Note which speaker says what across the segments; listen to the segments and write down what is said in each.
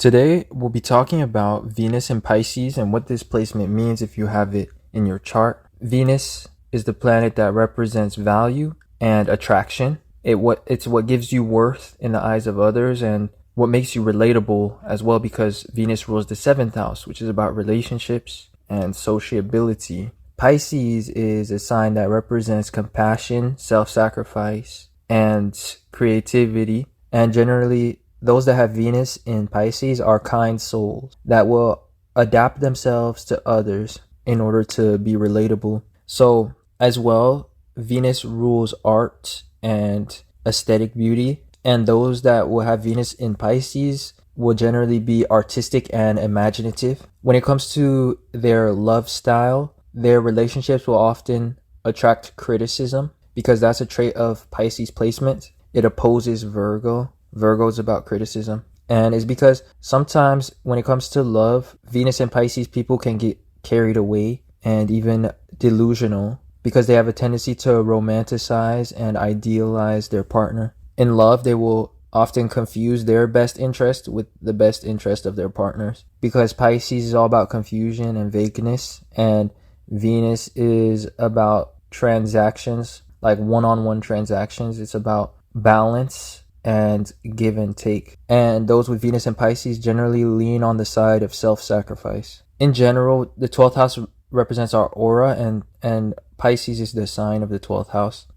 Speaker 1: Today, we'll be talking about Venus in Pisces and what this placement means if you have it in your chart. Venus is the planet that represents value and attraction. It's what gives you worth in the eyes of others and what makes you relatable as well, because Venus rules the 7th house, which is about relationships and sociability. Pisces is a sign that represents compassion, self-sacrifice, and creativity. And generally, those that have Venus in Pisces are kind souls that will adapt themselves to others in order to be relatable. So as well, Venus rules art and aesthetic beauty. And those that will have Venus in Pisces will generally be artistic and imaginative. When it comes to their love style, their relationships will often attract criticism because that's a trait of Pisces placement. It opposes Virgo. Virgo is about criticism. And it's because sometimes when it comes to love, Venus and Pisces people can get carried away and even delusional because they have a tendency to romanticize and idealize their partner. In love, they will often confuse their best interest with the best interest of their partners, because Pisces is all about confusion and vagueness, and Venus is about transactions, like one-on-one transactions. It's about balance and give and take. And those with Venus and Pisces generally lean on the side of self-sacrifice. In general, the 12th house represents our aura, and Pisces is the sign of the 12th house.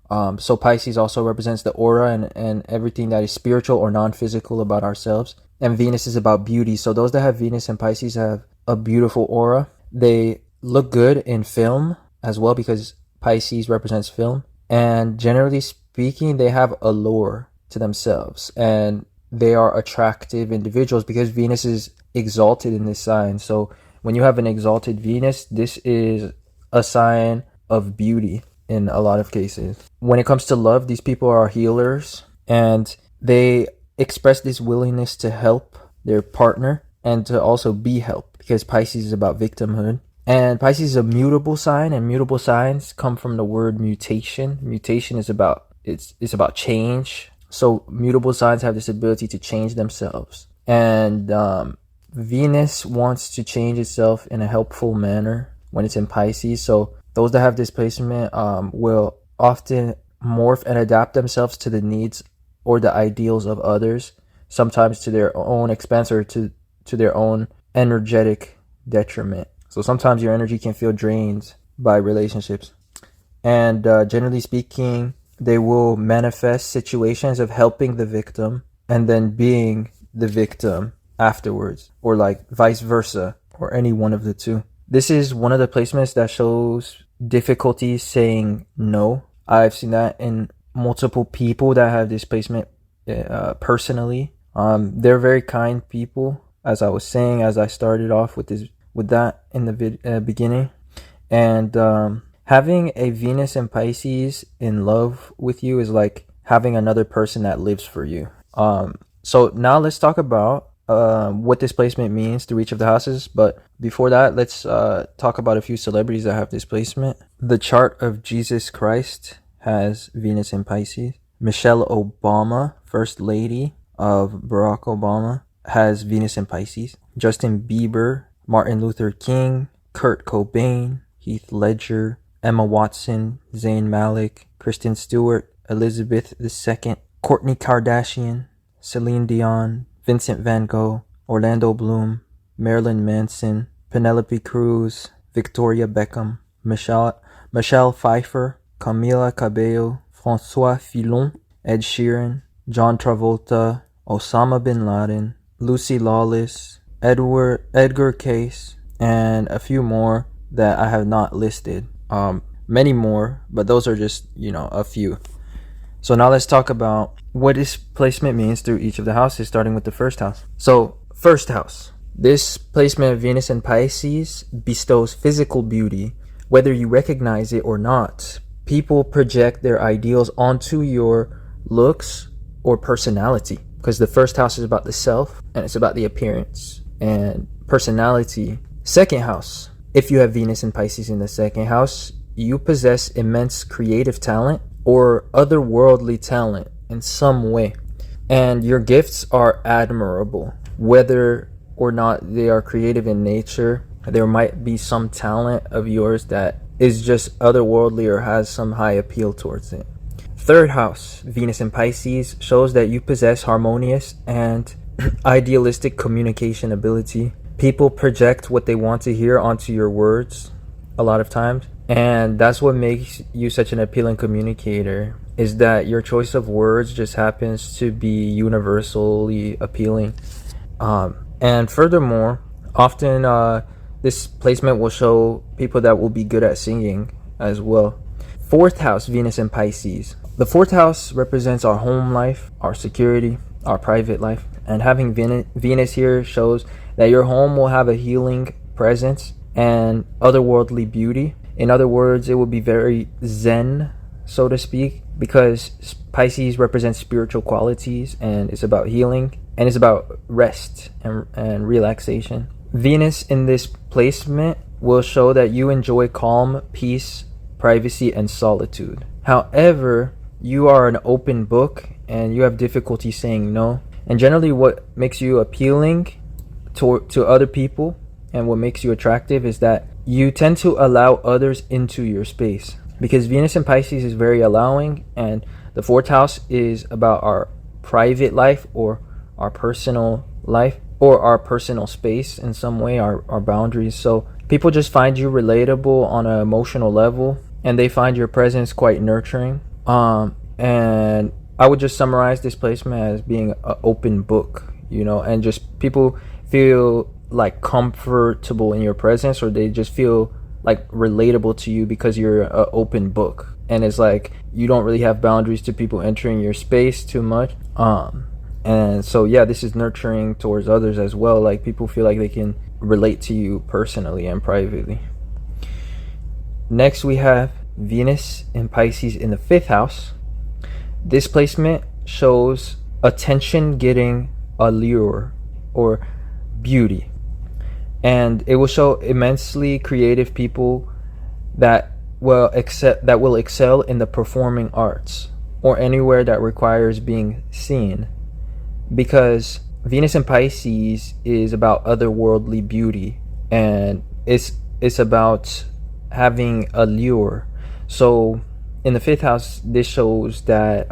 Speaker 1: So Pisces also represents the aura and everything that is spiritual or non-physical about ourselves. And Venus is about beauty. So those that have Venus and Pisces have a beautiful aura. They look good in film as well because Pisces represents film. And generally speaking, they have allure to themselves. And they are attractive individuals because Venus is exalted in this sign. So when you have an exalted Venus, this is a sign of beauty in a lot of cases. When it comes to love, these people are healers and they express this willingness to help their partner and to also be helped, because Pisces is about victimhood. And Pisces is a mutable sign, and mutable signs come from the word mutation. Mutation is about it's about change. So mutable signs have this ability to change themselves. And Venus wants to change itself in a helpful manner when it's in Pisces. So those that have this placement will often morph and adapt themselves to the needs or the ideals of others, sometimes to their own expense or to their own energetic detriment. So sometimes your energy can feel drained by relationships. And generally speaking, they will manifest situations of helping the victim and then being the victim afterwards, or like vice versa, or any one of the two. This is one of the placements that shows difficulty saying no. I've seen that in multiple people that have this placement personally. They're very kind people, as I was saying, as I started off with that in the beginning. And having a Venus and Pisces in love with you is like having another person that lives for you. So now let's talk about what this placement means through each of the houses. But before that, let's talk about a few celebrities that have this placement. The chart of Jesus Christ has Venus in Pisces. Michelle Obama, First Lady of Barack Obama, has Venus in Pisces. Justin Bieber, Martin Luther King, Kurt Cobain, Heath Ledger, Emma Watson, Zayn Malik, Kristen Stewart, Elizabeth II, Kourtney Kardashian, Celine Dion, Vincent van Gogh, Orlando Bloom, Marilyn Manson, Penelope Cruz, Victoria Beckham, Michelle Pfeiffer, Camila Cabello, François Fillon, Ed Sheeran, John Travolta, Osama bin Laden, Lucy Lawless, Edgar Cayce, and a few more that I have not listed. Many more, but those are just, a few. So now let's talk about what this placement means through each of the houses, starting with the first house. So, first house. This placement of Venus and Pisces bestows physical beauty, whether you recognize it or not. People project their ideals onto your looks or personality, because the first house is about the self, and it's about the appearance and personality. Second house. If you have Venus and Pisces in the second house, you possess immense creative talent or otherworldly talent in some way, and your gifts are admirable, whether or not they are creative in nature, there might be some talent of yours that is just otherworldly or has some high appeal towards it. Third house, Venus in Pisces, shows that you possess harmonious and idealistic communication ability. People project what they want to hear onto your words a lot of times, and that's what makes you such an appealing communicator, is that your choice of words just happens to be universally appealing. And furthermore, often this placement will show people that will be good at singing as well. Fourth house, Venus in Pisces. The fourth house represents our home life, our security, our private life. And having Venus here shows that your home will have a healing presence and otherworldly beauty. In other words, it will be very zen, so to speak, because Pisces represents spiritual qualities and it's about healing and it's about rest and relaxation. Venus in this placement will show that you enjoy calm, peace, privacy, and solitude. However, you are an open book and you have difficulty saying no. And generally what makes you appealing to other people and what makes you attractive is that you tend to allow others into your space, because Venus in Pisces is very allowing, and the fourth house is about our private life or our personal life or our personal space in some way, our boundaries. So people just find you relatable on an emotional level and they find your presence quite nurturing. And I would just summarize this placement as being an open book, and just people feel like comfortable in your presence, or they just feel like relatable to you because you're an open book. And it's like you don't really have boundaries to people entering your space too much. And so yeah, this is nurturing towards others as well. Like people feel like they can relate to you personally and privately. Next we have Venus in Pisces in the fifth house. This placement shows attention getting allure or beauty, and it will show immensely creative people that will excel in the performing arts or anywhere that requires being seen, because Venus in Pisces is about otherworldly beauty and it's about having allure. So in the fifth house, this shows that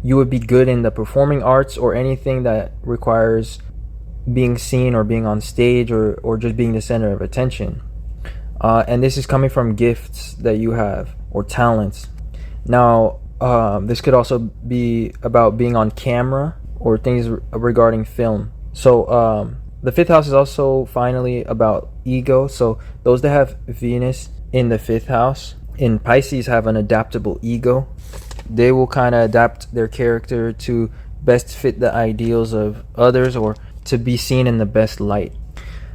Speaker 1: you would be good in the performing arts or anything that requires being seen or being on stage or just being the center of attention. And this is coming from gifts that you have or talents. Now, this could also be about being on camera or things regarding film. So the fifth house is also finally about ego. So those that have Venus in the fifth house in Pisces have an adaptable ego. They will kind of adapt their character to best fit the ideals of others or to be seen in the best light.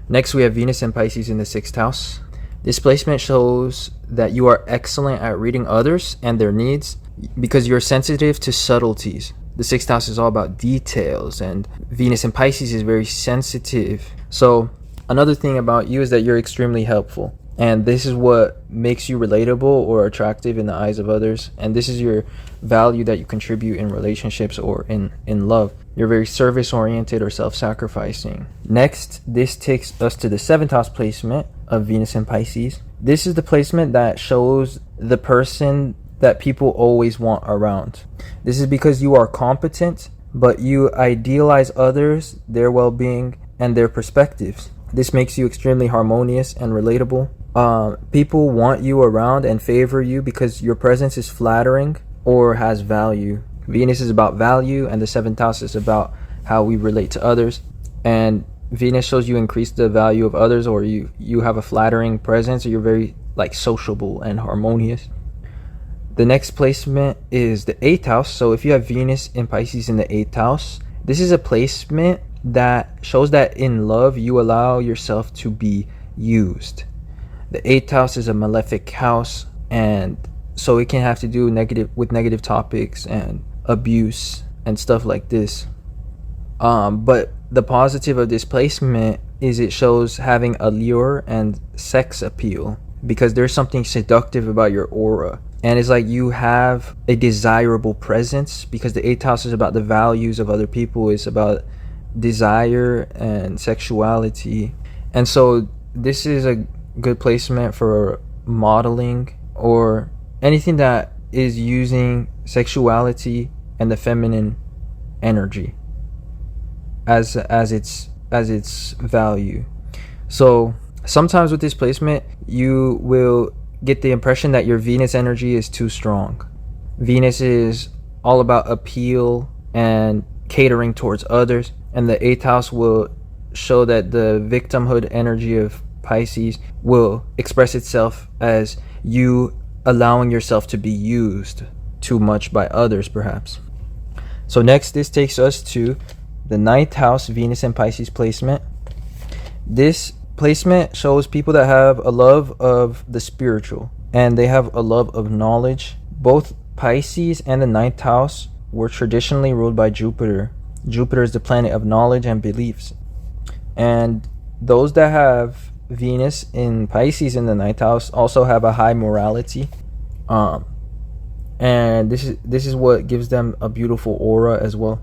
Speaker 1: Next, we have Venus and Pisces in the sixth house. This placement shows that you are excellent at reading others and their needs because you're sensitive to subtleties. The sixth house is all about details, and Venus in Pisces is very sensitive. So another thing about you is that you're extremely helpful. And this is what makes you relatable or attractive in the eyes of others. And this is your value that you contribute in relationships or in love. You're very service-oriented or self-sacrificing. Next, this takes us to the seventh house placement of Venus in Pisces. This is the placement that shows the person that people always want around. This is because you are competent, but you idealize others, their well-being, and their perspectives. This makes you extremely harmonious and relatable. People want you around and favor you because your presence is flattering or has value. Venus is about value, and the seventh house is about how we relate to others. And Venus shows you increase the value of others, or you have a flattering presence, or you're very sociable and harmonious. The next placement is the eighth house. So if you have Venus in Pisces in the eighth house, this is a placement that shows that in love you allow yourself to be used. The eighth house is a malefic house, and so it can have to do with negative topics and abuse and stuff like this. But the positive of this placement is it shows having allure and sex appeal, because there's something seductive about your aura. And it's like you have a desirable presence, because the eighth house is about the values of other people. It's about desire and sexuality. And so this is a good placement for modeling or anything that is using sexuality and the feminine energy as its value. So sometimes with this placement, you will get the impression that your Venus energy is too strong. Venus is all about appeal and catering towards others, and the 8th house will show that the victimhood energy of Pisces will express itself as you allowing yourself to be used too much by others, perhaps. So next, this takes us to the 9th house Venus and Pisces placement. This placement shows people that have a love of the spiritual and they have a love of knowledge. Both Pisces and the 9th house were traditionally ruled by Jupiter. Jupiter is the planet of knowledge and beliefs. And those that have Venus in Pisces in the 9th house also have a high morality. And this is what gives them a beautiful aura as well.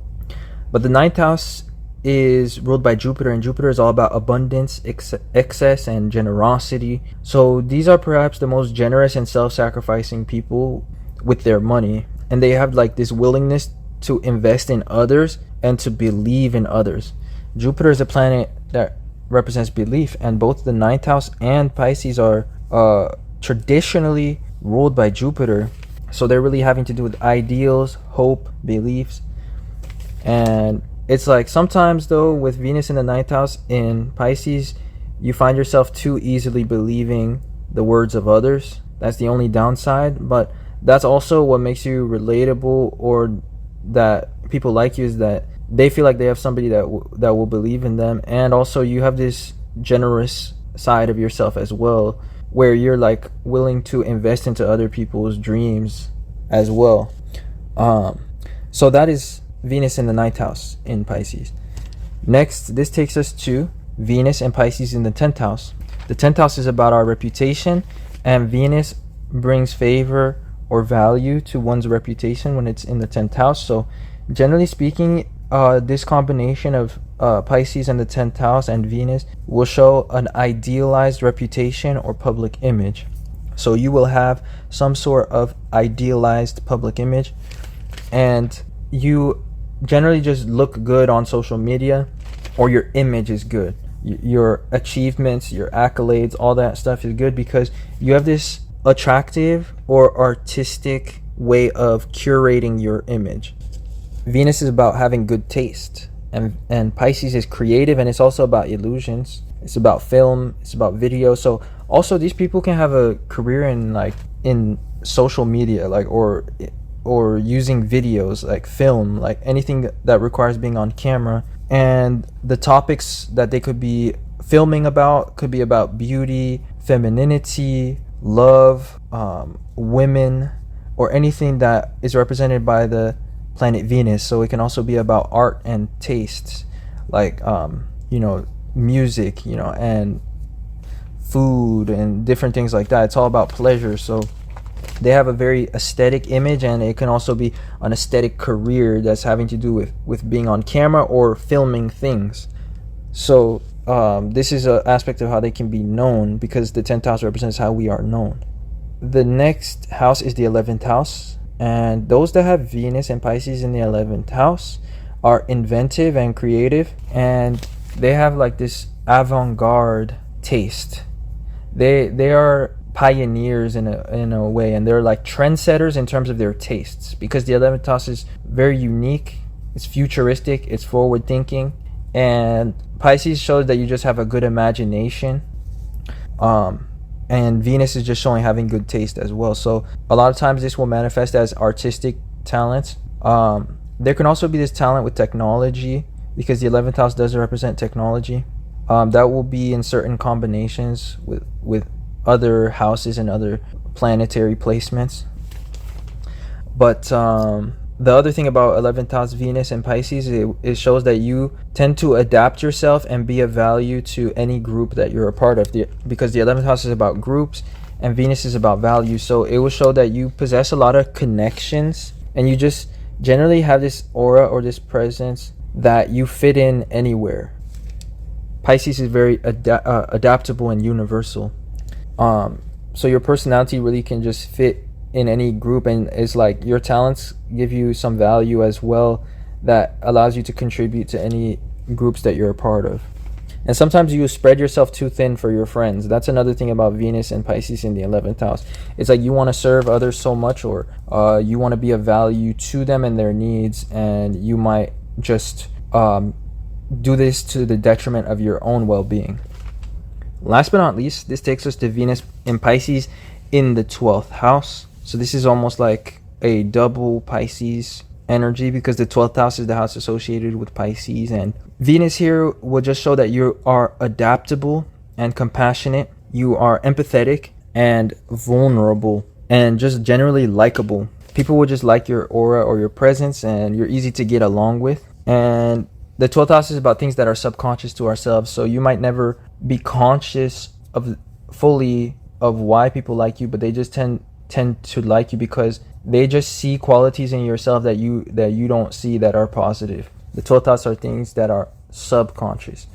Speaker 1: But the 9th house is ruled by Jupiter, and Jupiter is all about abundance, excess, and generosity. So these are perhaps the most generous and self-sacrificing people with their money, and they have like this willingness to invest in others and to believe in others. Jupiter is a planet that represents belief, and both the 9th house and Pisces are traditionally ruled by Jupiter. So they're really having to do with ideals, hope, beliefs. And it's like sometimes though with Venus in the 9th house in Pisces, you find yourself too easily believing the words of others. That's the only downside, but that's also what makes you relatable, or that people like you, is that they feel like they have somebody that will believe in them. And also you have this generous side of yourself as well, where you're like willing to invest into other people's dreams as well. So that is Venus in the 9th house in Pisces. Next, this takes us to Venus and Pisces in the 10th house. The 10th house is about our reputation, and Venus brings favor or value to one's reputation when it's in the 10th house. So generally speaking, this combination of Pisces and the 10th house and Venus will show an idealized reputation or public image. So you will have some sort of idealized public image, and you generally just look good on social media, or your image is good. Your achievements, your accolades, all that stuff is good because you have this attractive or artistic way of curating your image. Venus is about having good taste, and Pisces is creative, and it's also about illusions. It's about film, it's about video. So also these people can have a career in social media, or using videos, like film, like anything that requires being on camera. And the topics that they could be filming about could be about beauty, femininity, love, women, or anything that is represented by the planet Venus. So it can also be about art and tastes, like music, and food and different things like that. It's all about pleasure. So they have a very aesthetic image, and it can also be an aesthetic career that's having to do with being on camera or filming things. So this is an aspect of how they can be known, because the 10th house represents how we are known. The next house is the 11th house, and those that have Venus and Pisces in the 11th house are inventive and creative, and they have like this avant-garde taste. They are pioneers in a way, and they're like trendsetters in terms of their tastes, because the 11th house is very unique, it's futuristic, it's forward thinking, and Pisces shows that you just have a good imagination, and Venus is just showing having good taste as well. So a lot of times this will manifest as artistic talents. There can also be this talent with technology, because the 11th house does represent technology. That will be in certain combinations with other houses and other planetary placements. But the other thing about 11th house Venus and Pisces, it shows that you tend to adapt yourself and be of value to any group that you're a part of, because the 11th house is about groups and Venus is about value. So it will show that you possess a lot of connections, and you just generally have this aura or this presence that you fit in anywhere. Pisces is very adaptable and universal. So your personality really can just fit in any group, and it's like your talents give you some value as well that allows you to contribute to any groups that you're a part of. And sometimes you spread yourself too thin for your friends. That's another thing about Venus and Pisces in the 11th house. It's like you want to serve others so much, or you want to be of value to them and their needs, and you might just do this to the detriment of your own well-being. Last but not least, this takes us to Venus in Pisces in the 12th house. So this is almost like a double Pisces energy, because the 12th house is the house associated with Pisces, and Venus here will just show that you are adaptable and compassionate, you are empathetic and vulnerable, and just generally likable. People will just like your aura or your presence, and you're easy to get along with. And the 12th house is about things that are subconscious to ourselves, so you might never be conscious of fully of why people like you, but they just tend to like you because they just see qualities in yourself that you don't see that are positive. The 12th house are things that are subconscious.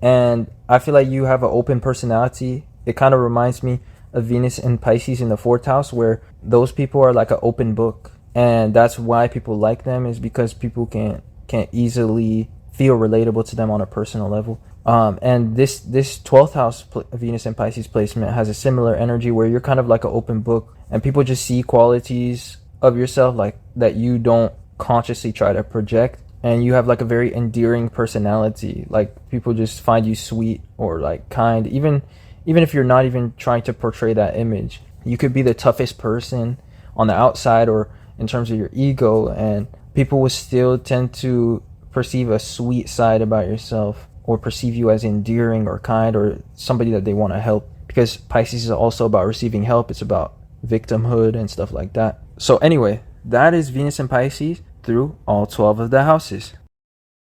Speaker 1: And I feel like you have an open personality. It kind of reminds me of Venus and Pisces in the 4th house, where those people are like an open book. And that's why people like them, is because people can't easily feel relatable to them on a personal level. And this 12th house Venus and Pisces placement has a similar energy, where you're kind of like an open book, and people just see qualities of yourself like that you don't consciously try to project. And you have like a very endearing personality. Like people just find you sweet or like kind, even if you're not even trying to portray that image. You could be the toughest person on the outside or in terms of your ego, and people will still tend to perceive a sweet side about yourself, or perceive you as endearing or kind, or somebody that they want to help, because Pisces is also about receiving help. It's about victimhood and stuff like that. So anyway, that is Venus and Pisces through all 12 of the houses.